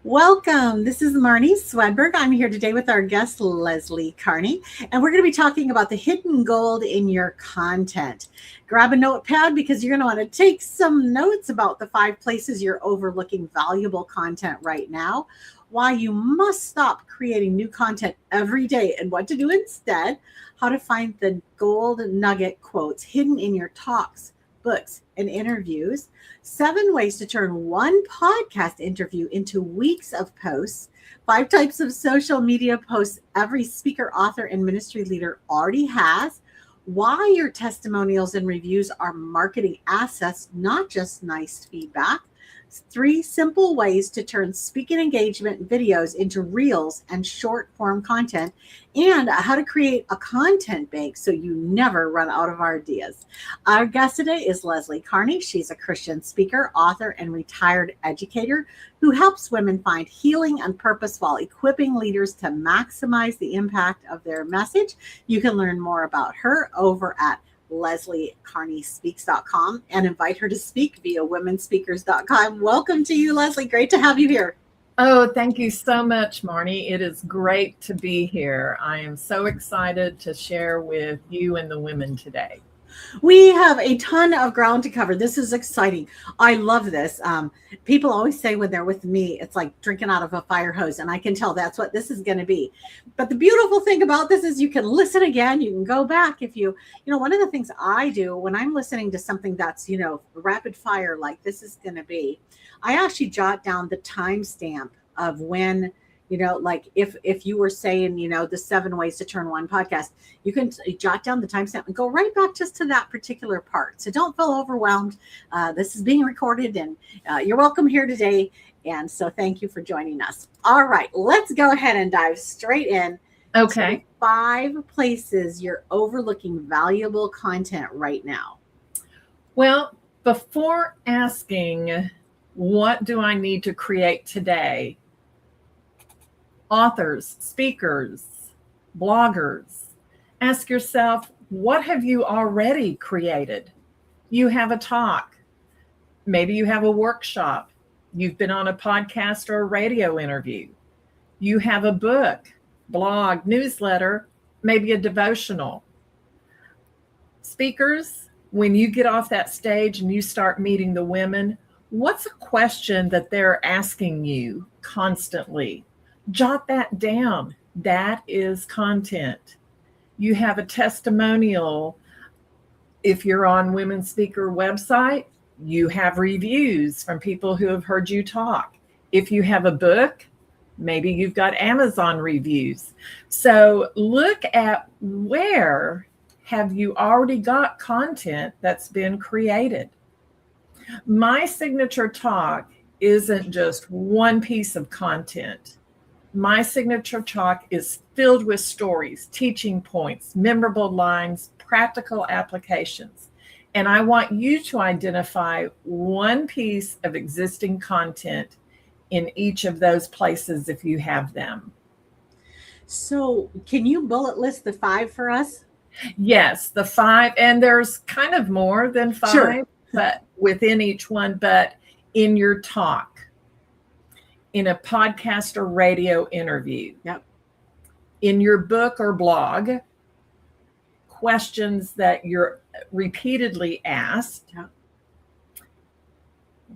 Welcome. This is Marnie Swedberg. I'm here today with our guest, Lesley Carney, and we're going to be talking about the hidden gold in your content. Grab a notepad because you're going to want to take some notes about the 5 places you're overlooking valuable content right now, why you must stop creating new content every day and what to do instead, how to find the gold nugget quotes hidden in your talks, books, and interviews, 7 ways to turn one podcast interview into weeks of posts, 5 types of social media posts every speaker, author, and ministry leader already has, why your testimonials and reviews are marketing assets, not just nice feedback, 3 simple ways to turn speaking engagement videos into reels and short form content, and how to create a content bank so you never run out of ideas. Our guest today is Lesley Carney. She's a Christian speaker, author, and retired educator who helps women find healing and purpose while equipping leaders to maximize the impact of their message. You can learn more about her over at LesleyCarneySpeaks.com and invite her to speak via womenspeakers.com. Welcome to you, Lesley. Great to have you here. Oh, thank you so much, Marnie. It is great to be here. I am so excited to share with you and the women today. We have a ton of ground to cover. This is exciting. I love this. People always say when they're with me, it's like drinking out of a fire hose, and I can tell that's what this is going to be. But the beautiful thing about this is you can listen again. You can go back if one of the things I do when I'm listening to something that's, rapid fire like this is going to be, I actually jot down the timestamp of when, like if you were saying, the 7 ways to turn one podcast, you can jot down the timestamp and go right back just to that particular part. So don't feel overwhelmed. This is being recorded, and you're welcome here today. And so thank you for joining us. All right, let's go ahead and dive straight in. Okay. To 5 places you're overlooking valuable content right now. Well, before asking, what do I need to create today? Authors, speakers, bloggers, ask yourself, what have you already created? You have a talk. Maybe you have a workshop. You've been on a podcast or a radio interview. You have a book, blog, newsletter, maybe a devotional. Speakers, when you get off that stage and you start meeting the women, what's a question that they're asking you constantly? Jot that down. That is content. You have a testimonial. If you're on Women Speaker website, you have reviews from people who have heard you talk. If you have a book, maybe you've got Amazon reviews. So look at where have you already got content that's been created. My signature talk isn't just one piece of content. My signature talk is filled with stories, teaching points, memorable lines, practical applications. And I want you to identify one piece of existing content in each of those places if you have them. So can you bullet list the 5 for us? Yes, the 5. And there's kind of more than 5, sure, but within each one. But in your talk, in a podcast or radio interview, yep, in your book or blog, questions that you're repeatedly asked, yep,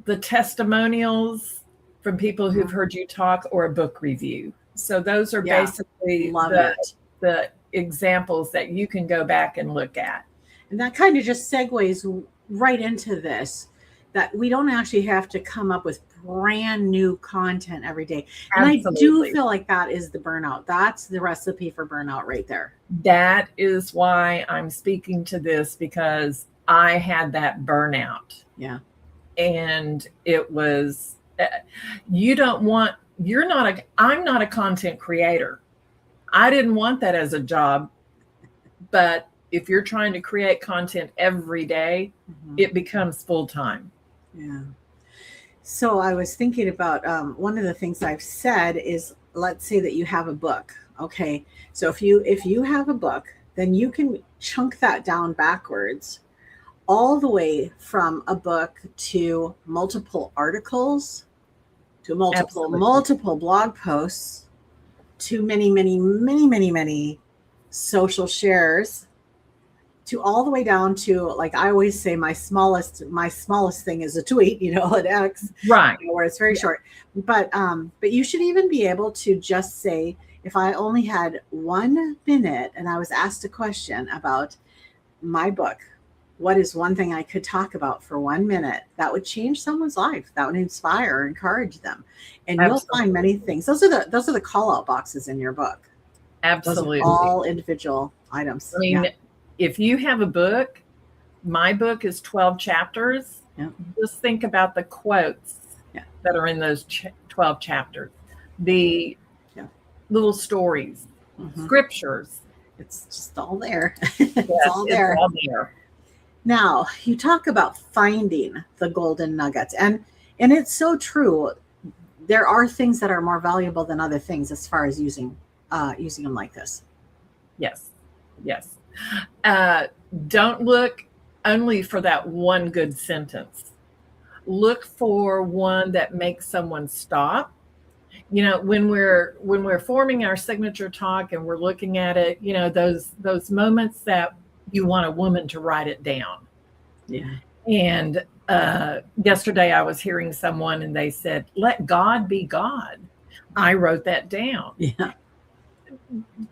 the testimonials from people who've heard you talk, or a book review. So those are basically the examples that you can go back and look at. And that kind of just segues right into this, that we don't actually have to come up with brand new content every day. And absolutely. I do feel like that is the burnout. That's the recipe for burnout right there. That is why I'm speaking to this, because I had that burnout. Yeah. And it was, I'm not a content creator. I didn't want that as a job, but if you're trying to create content every day, it becomes full-time. Yeah. So I was thinking about one of the things I've said is, let's say that you have a book. Okay. So if you have a book, then you can chunk that down backwards all the way from a book to multiple articles to Absolutely. multiple blog posts, to many social shares, to all the way down to, like I always say, my smallest thing is a tweet, at X, Right. where it's very short. But you should even be able to just say, if I only had 1 minute and I was asked a question about my book, what is one thing I could talk about for 1 minute that would change someone's life, that would inspire or encourage them? And you'll find many things. Those are the call out boxes in your book. Absolutely. Those are all individual items. I mean, if you have a book, my book is 12 chapters. Yeah. Just think about the quotes that are in those 12 chapters, the little stories, scriptures. It's just all there. It's all there. Now, you talk about finding the golden nuggets, and it's so true. There are things that are more valuable than other things as far as using them like this. Yes. Don't look only for that one good sentence. Look for one that makes someone stop. When we're forming our signature talk and we're looking at it, those moments that you want a woman to write it down. Yeah. And yesterday I was hearing someone and they said, "Let God be God." I wrote that down. Yeah.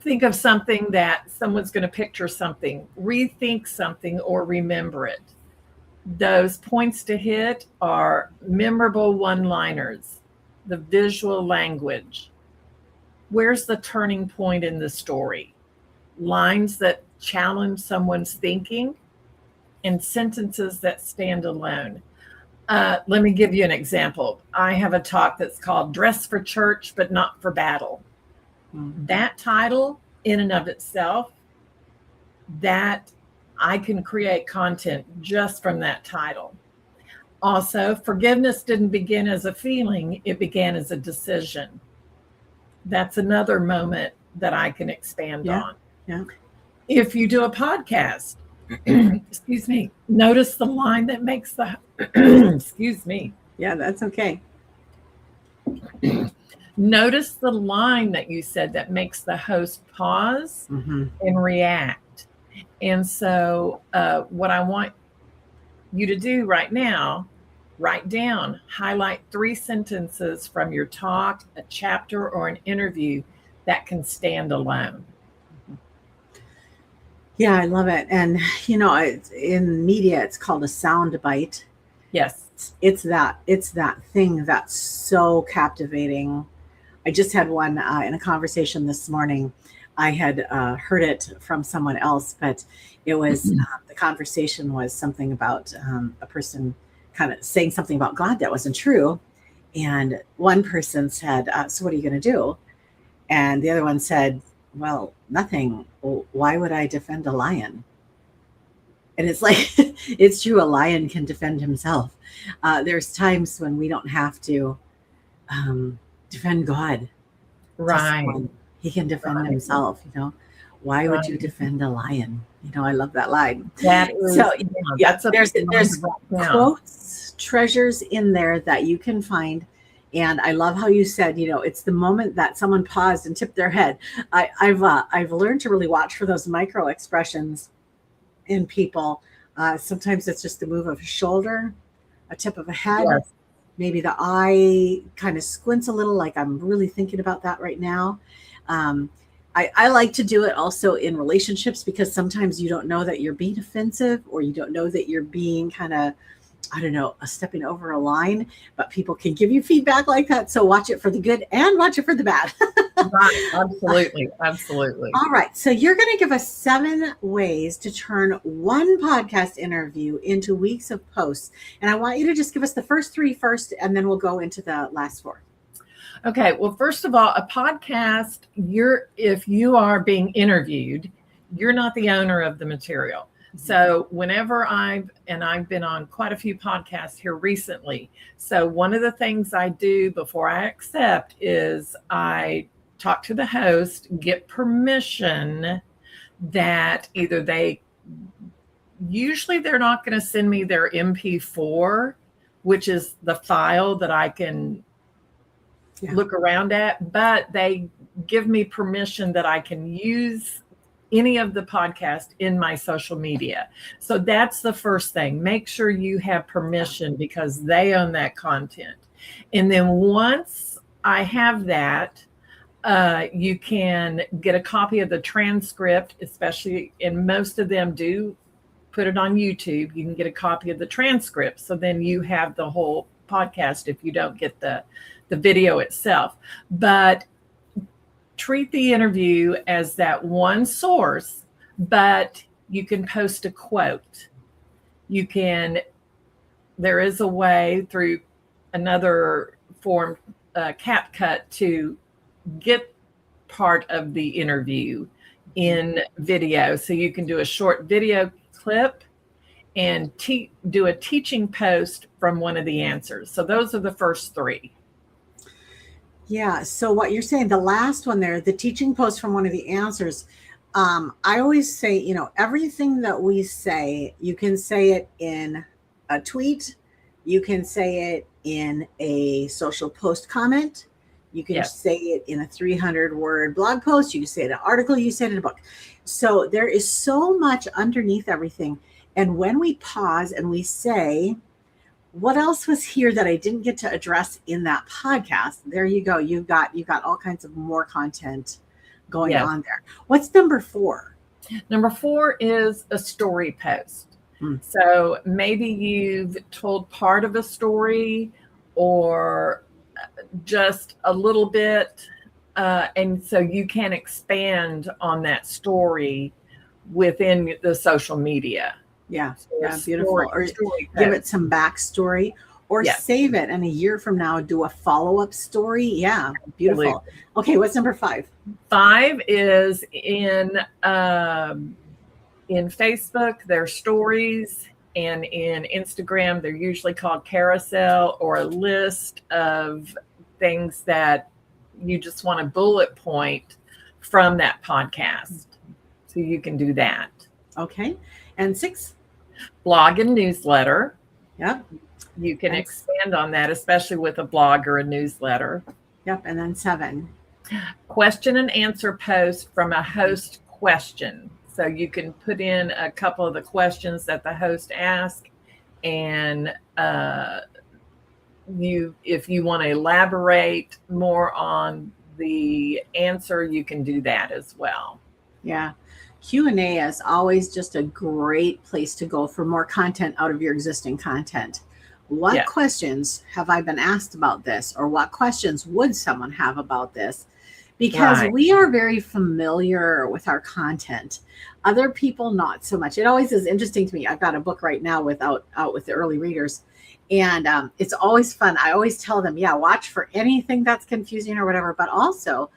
Think of something that someone's going to picture something, rethink something, or remember it. Those points to hit are memorable one-liners, the visual language. Where's the turning point in the story? Lines that challenge someone's thinking, and sentences that stand alone. Let me give you an example. I have a talk that's called Dress for Church, but Not for Battle. That title in and of itself, that I can create content just from that title. Also, forgiveness didn't begin as a feeling, it began as a decision. That's another moment that I can expand on. Yeah. If you do a podcast, excuse me, notice the line that makes the, excuse me. Yeah, that's okay. Notice the line that you said that makes the host pause and react. And so what I want you to do right now, write down, highlight 3 sentences from your talk, a chapter, or an interview that can stand alone. Yeah, I love it. And, in media, it's called a sound bite. Yes. It's that thing that's so captivating. I just had one in a conversation this morning. I had heard it from someone else, but it was the conversation was something about a person kind of saying something about God that wasn't true. And one person said, "So what are you going to do?" And the other one said, "Well, nothing. Well, why would I defend a lion?" And it's like, it's true. A lion can defend himself. There's times when we don't have to defend God. Right. He can defend himself, Why would you defend a lion? I love that line. That is, so there's quotes, treasures in there that you can find. And I love how you said, it's the moment that someone paused and tipped their head. I've learned to really watch for those micro expressions in people. Sometimes it's just the move of a shoulder, a tip of a head. Yes. Maybe the eye kind of squints a little, like I'm really thinking about that right now. I like to do it also in relationships, because sometimes you don't know that you're being offensive, or you don't know that you're being kind of, stepping over a line, but people can give you feedback like that. So watch it for the good and watch it for the bad. Right. Absolutely. All right. So you're going to give us 7 ways to turn one podcast interview into weeks of posts. And I want you to just give us the first 3 first, and then we'll go into the last 4. Okay. Well, first of all, a podcast, if you are being interviewed, you're not the owner of the material. So whenever I've been on quite a few podcasts here recently. So one of the things I do before I accept is I talk to the host, get permission that either usually they're not going to send me their MP4, which is the file that I can look around at, but they give me permission that I can use any of the podcast in my social media. So that's the first thing. Make sure you have permission because they own that content. And then once I have that, you can get a copy of the transcript, especially, and most of them do put it on YouTube. You can get a copy of the transcript. So then you have the whole podcast if you don't get the video itself. But treat the interview as that one source, but you can post a quote. There is a way through another form, CapCut, to get part of the interview in video. So you can do a short video clip and do a teaching post from one of the answers. So those are the first three. Yeah. So what you're saying, the last one there, the teaching post from one of the answers, I always say, everything that we say, you can say it in a tweet, you can say it in a social post comment, you can say it in a 300-word blog post, you can say it in an article, you say it in a book. So there is so much underneath everything. And when we pause and we say, what else was here that I didn't get to address in that podcast? There you go. You've got all kinds of more content going on there. What's number 4? Number 4 is a story post. So maybe you've told part of a story or just a little bit. And so you can expand on that story within the social media. Yeah, beautiful. Or give it some backstory, or save it, and a year from now do a follow-up story. Yeah, beautiful. Absolutely. Okay, what's number 5? 5 is in Facebook, their stories, and in Instagram, they're usually called carousel, or a list of things that you just want to bullet point from that podcast. So you can do that. Okay. And 6? Blog and newsletter. Yep. You can expand on that, especially with a blog or a newsletter. Yep. And then 7. Question and answer post from a host question. So you can put in a couple of the questions that the host asked, and if you want to elaborate more on the answer, you can do that as well. Yeah. Q&A is always just a great place to go for more content out of your existing content. What questions have I been asked about this? Or what questions would someone have about this? Because we are very familiar with our content. Other people, not so much. It always is interesting to me. I've got a book right now out with the early readers. And it's always fun. I always tell them, watch for anything that's confusing or whatever, but also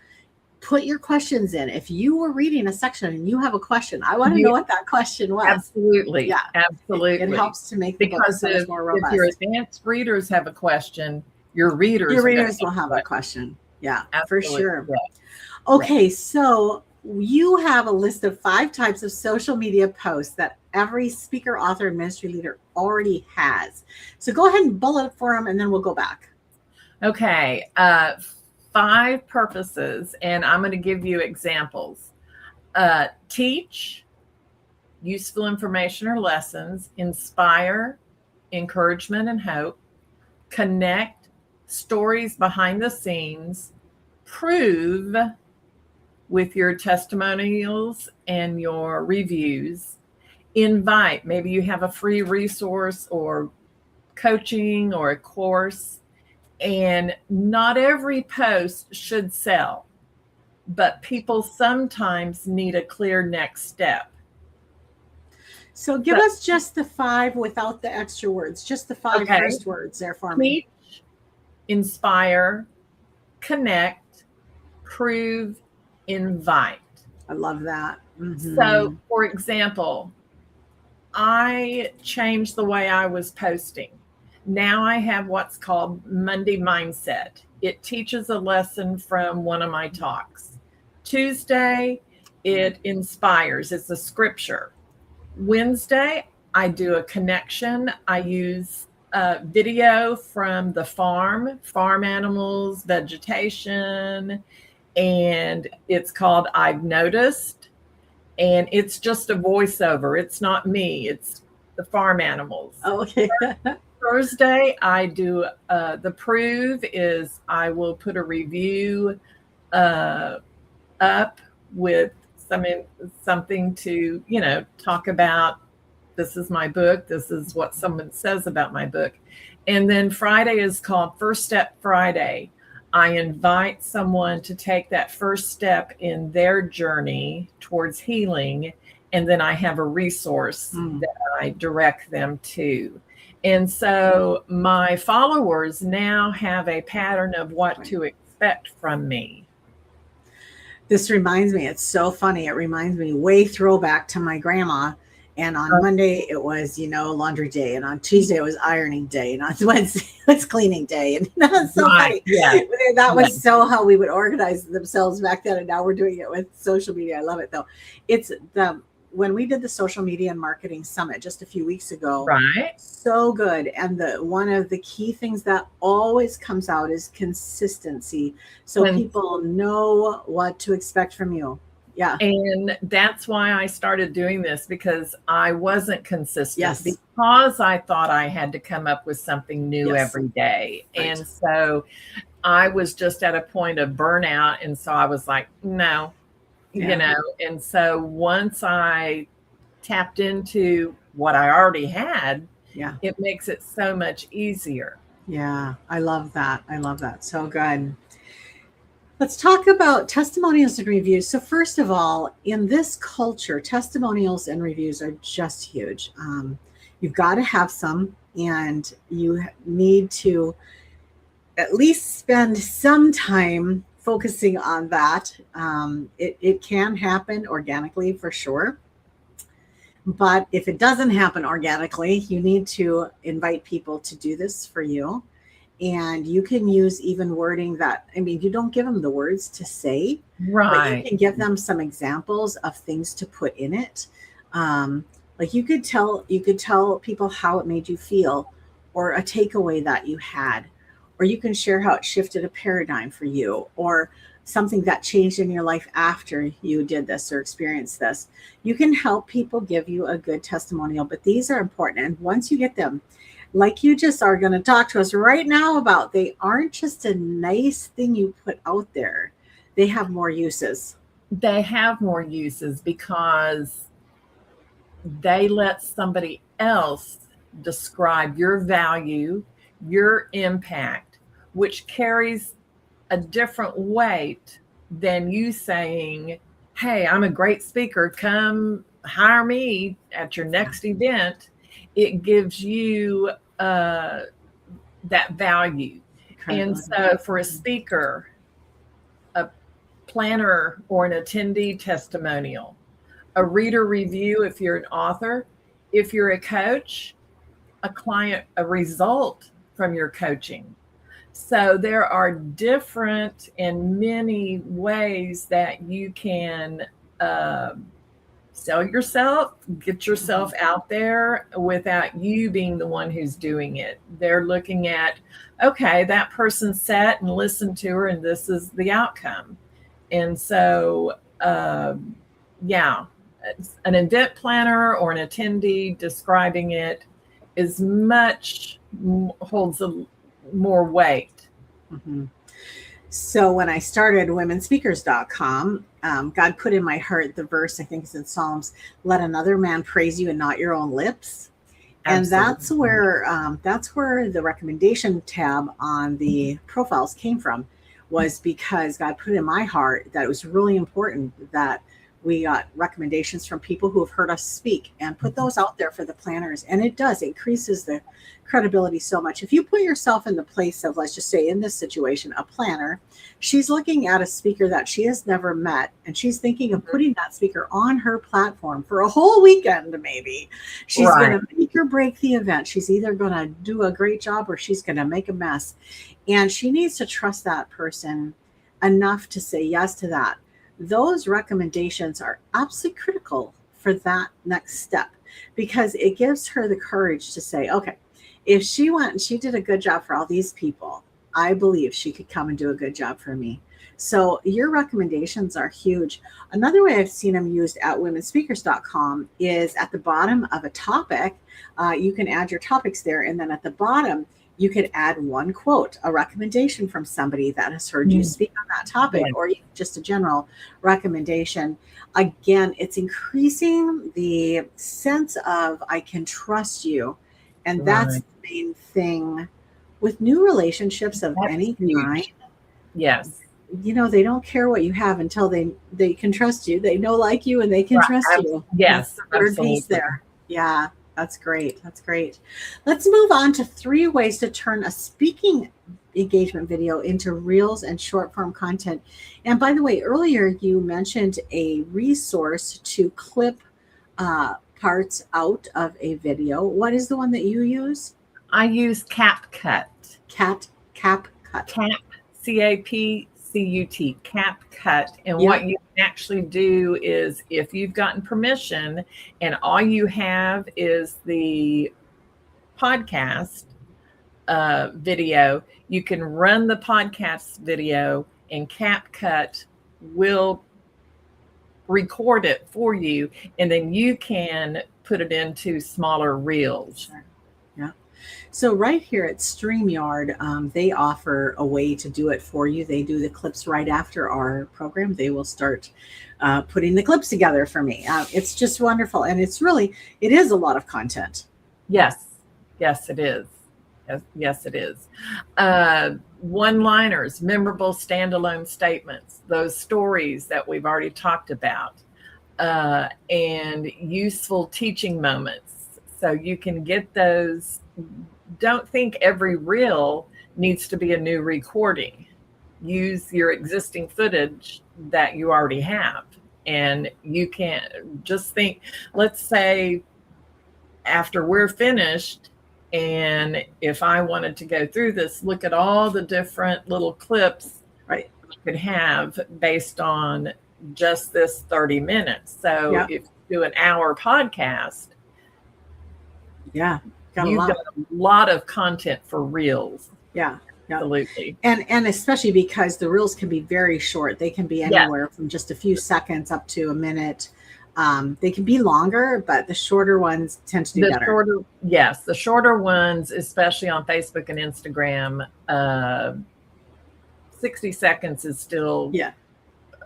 put your questions in. If you were reading a section and you have a question, I want to know what that question was. Absolutely. Yeah, absolutely. It helps to make the book so much more robust. If your advanced readers have a question, your readers will have a question. Yeah, absolutely. For sure. Yeah. Okay, so you have a list of 5 types of social media posts that every speaker, author, and ministry leader already has. So go ahead and bullet for them, and then we'll go back. Okay. 5 purposes, and I'm going to give you examples. Teach, useful information or lessons. Inspire, encouragement and hope. Connect, stories behind the scenes. Prove, with your testimonials and your reviews. Invite, maybe you have a free resource or coaching or a course. And not every post should sell, but people sometimes need a clear next step. So give us just the 5 without the extra words, just the 5 first words there for me. Teach, inspire, connect, prove, invite. I love that. Mm-hmm. So, for example, I changed the way I was posting. Now I have what's called Monday Mindset. It teaches a lesson from one of my talks. Tuesday, it inspires. It's a scripture. Wednesday, I do a connection. I use video from the farm animals, vegetation, and it's called I've Noticed. And it's just a voiceover. It's not me. It's the farm animals. Oh, okay. Thursday, I do the prove is I will put a review up with something to, talk about. This is my book. This is what someone says about my book. And then Friday is called First Step Friday. I invite someone to take that first step in their journey towards healing. And then I have a resource that I direct them to. And so my followers now have a pattern of what to expect from me. This reminds me, it's so funny. It reminds me way throwback to my grandma. And on Monday, it was, laundry day. And on Tuesday, it was ironing day. And on Wednesday, it was cleaning day. And that's so funny. Yeah. That was so how we would organize themselves back then. And now we're doing it with social media. I love it, though. It's when we did the social media and marketing summit just a few weeks ago. Right. So good. And one of the key things that always comes out is consistency. So people know what to expect from you. Yeah. And that's why I started doing this, because I wasn't consistent. Yes. Because I thought I had to come up with something new every day. Right. And so I was just at a point of burnout. And so I was like, no, and so once I tapped into what I already had, it makes it so much easier. Yeah. I love that. So good. Let's talk about testimonials and reviews. So first of all, in this culture, testimonials and reviews are just huge. You've got to have some, and you need to at least spend some time focusing on that. It can happen organically for sure. But if it doesn't happen organically, you need to invite people to do this for you. And you can use even wording that, you don't give them the words to say, right? But you can give them some examples of things to put in it. Like you could tell people how it made you feel, or a takeaway that you had, or you can share how it shifted a paradigm for you, or something that changed in your life after you did this or experienced this. You can help people give you a good testimonial, but these are important. And once you get them, like you just are going to talk to us right now about, they aren't just a nice thing you put out there. They have more uses. They have more uses because they let somebody else describe your value, your impact, which carries a different weight than you saying, hey, I'm a great speaker. Come hire me at your next event. It gives you that value. And so for a speaker, a planner, or an attendee testimonial, a reader review if you're an author, if you're a coach, a client, a result from your coaching. So there are different and many ways that you can sell yourself, get yourself out there without you being the one who's doing it. They're looking at, okay, that person sat and listened to her, and this is the outcome. And so, an event planner or an attendee describing it is holds more weight. Mm-hmm. So when I started womenspeakers.com, God put in my heart the verse, I think it's in Psalms, let another man praise you and not your own lips. Absolutely. And that's where the recommendation tab on the profiles came from, was because God put in my heart that it was really important that we got recommendations from people who have heard us speak and put those out there for the planners. And it increases the credibility so much. If you put yourself in the place of, let's just say in this situation, a planner, she's looking at a speaker that she has never met, and she's thinking of putting that speaker on her platform for a whole weekend, maybe. She's going to make or break the event. She's either going to do a great job or she's going to make a mess. And she needs to trust that person enough to say yes to that. Those recommendations are absolutely critical for that next step, because it gives her the courage to say, okay, if she went and she did a good job for all these people, I believe she could come and do a good job for me. So your recommendations are huge. Another way I've seen them used at womenspeakers.com is at the bottom of a topic. You can add your topics there. And then at the bottom, you could add one quote, a recommendation from somebody that has heard you speak on that topic, or even just a general recommendation. Again, it's increasing the sense of I can trust you. And that's the main thing with new relationships of any kind. Yes. You know, they don't care what you have until they can trust you. They know, like you, and they can trust you. Yes. That's the third piece there. Yeah, that's great. That's great. Let's move on to 3 ways to turn a speaking engagement video into reels and short form content. And by the way, earlier you mentioned a resource to clip parts out of a video. What is the one that you use? I use CapCut. CapCut. CapCut. CapCut. And what you can actually do is, if you've gotten permission and all you have is the podcast video, you can run the podcast video and CapCut will record it for you, and then you can put it into smaller reels. Sure. Yeah. So right here at StreamYard, they offer a way to do it for you. They do the clips right after our program. They will start putting the clips together for me. It's just wonderful. And it is a lot of content. Yes. Yes, it is. Yes, it is. One-liners, memorable standalone statements, those stories that we've already talked about, and useful teaching moments. So you can get those. Don't think every reel needs to be a new recording. Use your existing footage that you already have. And you can just think, let's say after we're finished, and if I wanted to go through this, look at all the different little clips you could have based on just this 30 minutes. So if you do an hour podcast, you've got a lot of content for reels. Yeah. Absolutely. And especially because the reels can be very short. They can be anywhere from just a few seconds up to a minute. They can be longer, but the shorter ones tend to do better. The shorter ones, especially on Facebook and Instagram, 60 seconds is still a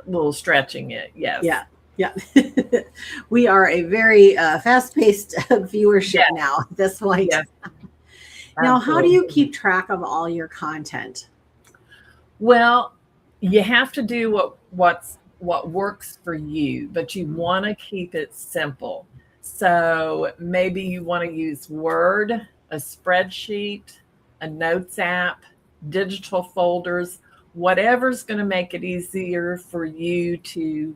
little stretching it. Yes. Yeah. We are a very fast-paced viewership now at this point. Yes. Now, how do you keep track of all your content? Well, you have to do what works for you, but you want to keep it simple. So maybe you want to use Word, a spreadsheet, a notes app, digital folders, whatever's going to make it easier for you to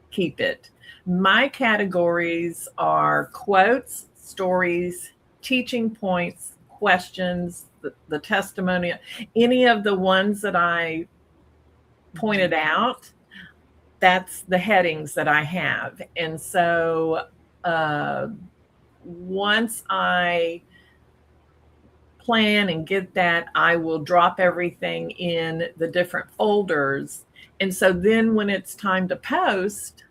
keep it. My categories are quotes, stories, teaching points, questions, the testimonial, any of the ones that I pointed out. That's the headings that I have. And so once I plan and get that, I will drop everything in the different folders. And so then when it's time to post,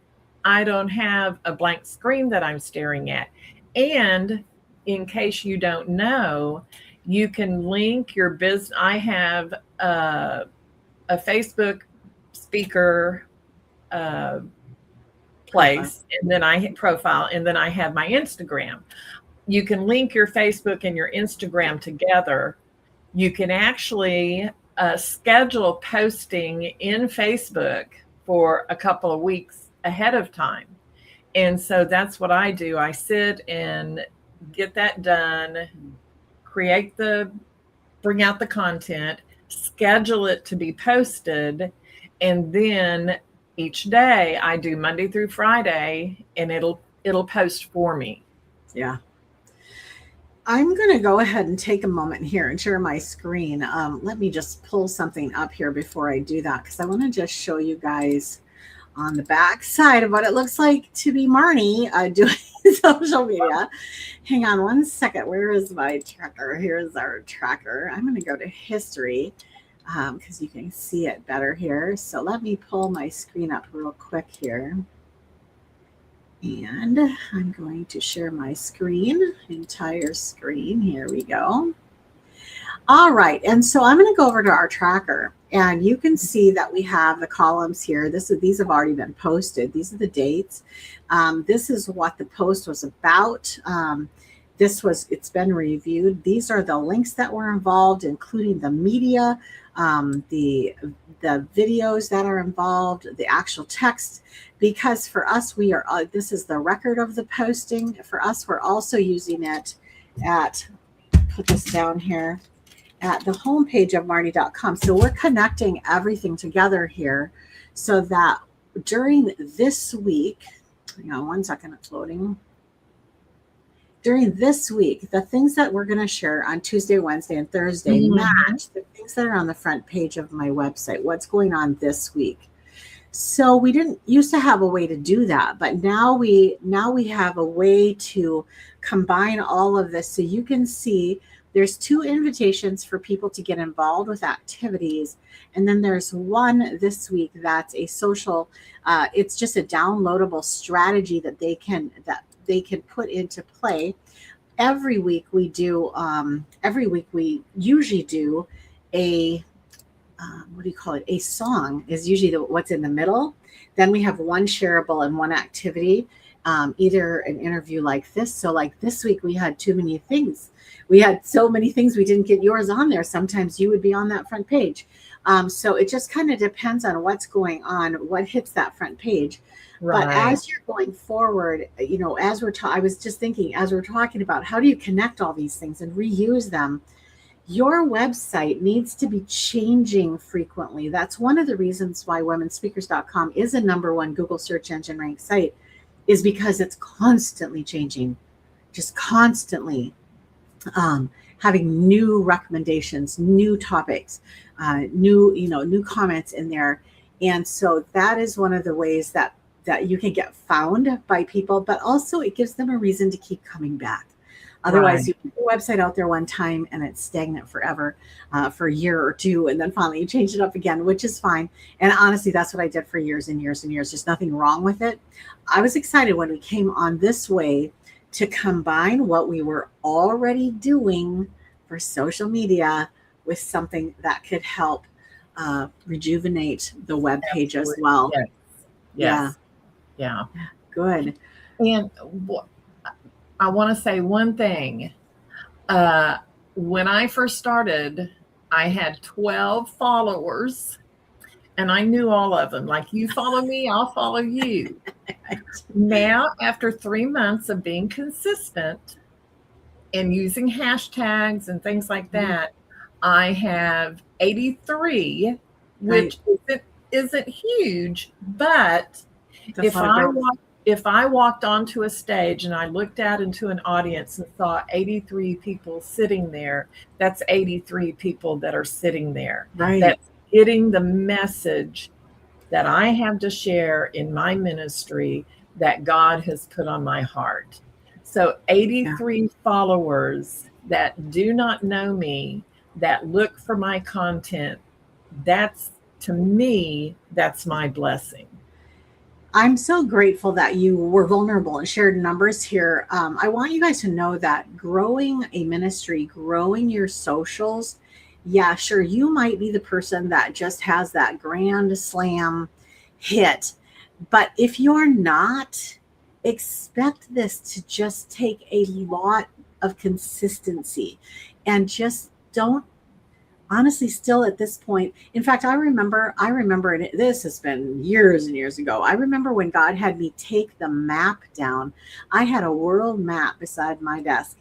I don't have a blank screen that I'm staring at. And in case you don't know, you can link your business. I have a Facebook speaker place, and then I hit profile, and then I have my Instagram. You can link your Facebook and your Instagram together. You can actually schedule posting in Facebook for a couple of weeks ahead of time. And so that's what I do. I sit and get that done, bring out the content, schedule it to be posted, and then each day I do Monday through Friday, and it'll post for me. Yeah. I'm going to go ahead and take a moment here and share my screen. Let me just pull something up here before I do that, because I want to just show you guys on the back side of what it looks like to be Marnie doing social media. Hang on one second. Where is my tracker? Here's our tracker. I'm going to go to history because you can see it better here. So let me pull my screen up real quick here. And I'm going to share my screen, entire screen. Here we go. All right, and so I'm going to go over to our tracker, and you can see that we have the columns here. These have already been posted. These are the dates. This is what the post was about. It's been reviewed. These are the links that were involved, including the media, the videos that are involved, the actual text. Because for us, this is the record of the posting. For us, we're also using it put this down here, at the homepage of Marnie.com. So we're connecting everything together here so that during this week, hang on one second, it's loading. During this week, the things that we're going to share on Tuesday, Wednesday, and Thursday match the things that are on the front page of my website, what's going on this week. So we didn't used to have a way to do that, but now we have a way to combine all of this. So you can see there's 2 invitations for people to get involved with activities. And then there's one this week that's a social, it's just a downloadable strategy that they can put into play. Every week we usually do a, a song is usually what's in the middle. Then we have one shareable and one activity, either an interview like this. So like this week we had too many things. We had so many things we didn't get yours on there. Sometimes you would be on that front page. So it just kind of depends on what's going on, what hits that front page. Right. But as you're going forward, I was just thinking, as we're talking about how do you connect all these things and reuse them, your website needs to be changing frequently. That's one of the reasons why womenspeakers.com is a #1 Google search engine ranked site, is because it's constantly changing, just constantly having new recommendations, new topics, new comments in there. And so that is one of the ways that you can get found by people, but also it gives them a reason to keep coming back. Otherwise, you put your website out there one time and it's stagnant forever, for a year or 2, and then finally you change it up again, which is fine. And honestly, that's what I did for years and years and years. There's nothing wrong with it. I was excited when we came on this way to combine what we were already doing for social media with something that could help rejuvenate the web page as well. Yes. Yeah. Good. And I want to say one thing. When I first started, I had 12 followers, and I knew all of them. Like, you follow me, I'll follow you. Now, after 3 months of being consistent and using hashtags and things like that, I have 83, which isn't huge, but if I walked onto a stage and I looked out into an audience and saw 83 people sitting there, that's 83 people that are sitting there. Right. That's getting the message that I have to share in my ministry that God has put on my heart. So 83 followers that do not know me, that look for my content, to me, that's my blessing. I'm so grateful that you were vulnerable and shared numbers here. I want you guys to know that growing a ministry, growing your socials, yeah, sure, you might be the person that just has that grand slam hit. But if you're not, expect this to just take a lot of consistency, and just don't, honestly, still at this point. In fact, I remember, and this has been years and years ago. I remember when God had me take the map down. I had a world map beside my desk.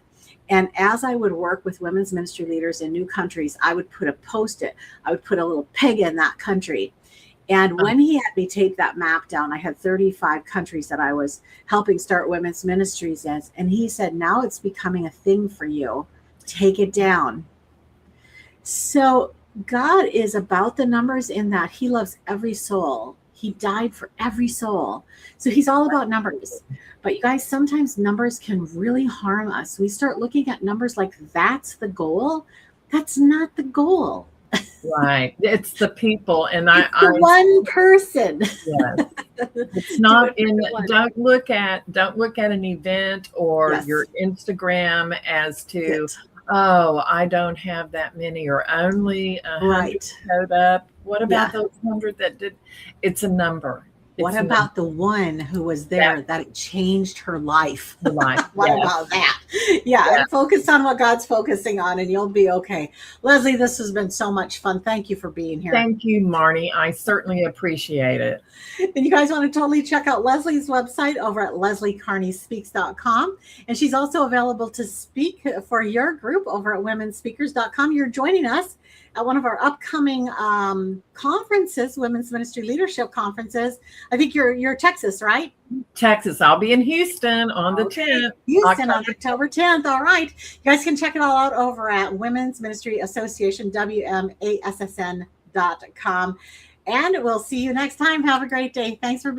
And as I would work with women's ministry leaders in new countries, I would put I would put a little peg in that country. And when he had me take that map down, I had 35 countries that I was helping start women's ministries in. And he said, now it's becoming a thing for you. Take it down. So God is about the numbers in that he loves every soul. He died for every soul. So he's all about numbers. But you guys, sometimes numbers can really harm us. We start looking at numbers like that's the goal. That's not the goal. Right. It's the people. And It's the one person. Yes. It's not don't look at an event or your Instagram as to, oh, I don't have that many or only 100 showed up. What about those 100 that did? It's a number. What about the one who was there that it changed her life? What about that? Focus on what God's focusing on and you'll be okay. Lesley, this has been so much fun. Thank you for being here. Thank you, Marnie. I certainly appreciate it. And you guys want to totally check out Lesley's website over at lesleycarneyspeaks.com. And she's also available to speak for your group over at womenspeakers.com. You're joining us at one of our upcoming conferences, Women's Ministry Leadership Conferences. I think you're Texas, right? Texas. I'll be in Houston on the 10th. Houston on October 10th. All right. You guys can check it all out over at Women's Ministry Association, WMASSN.com. And we'll see you next time. Have a great day. Thanks for being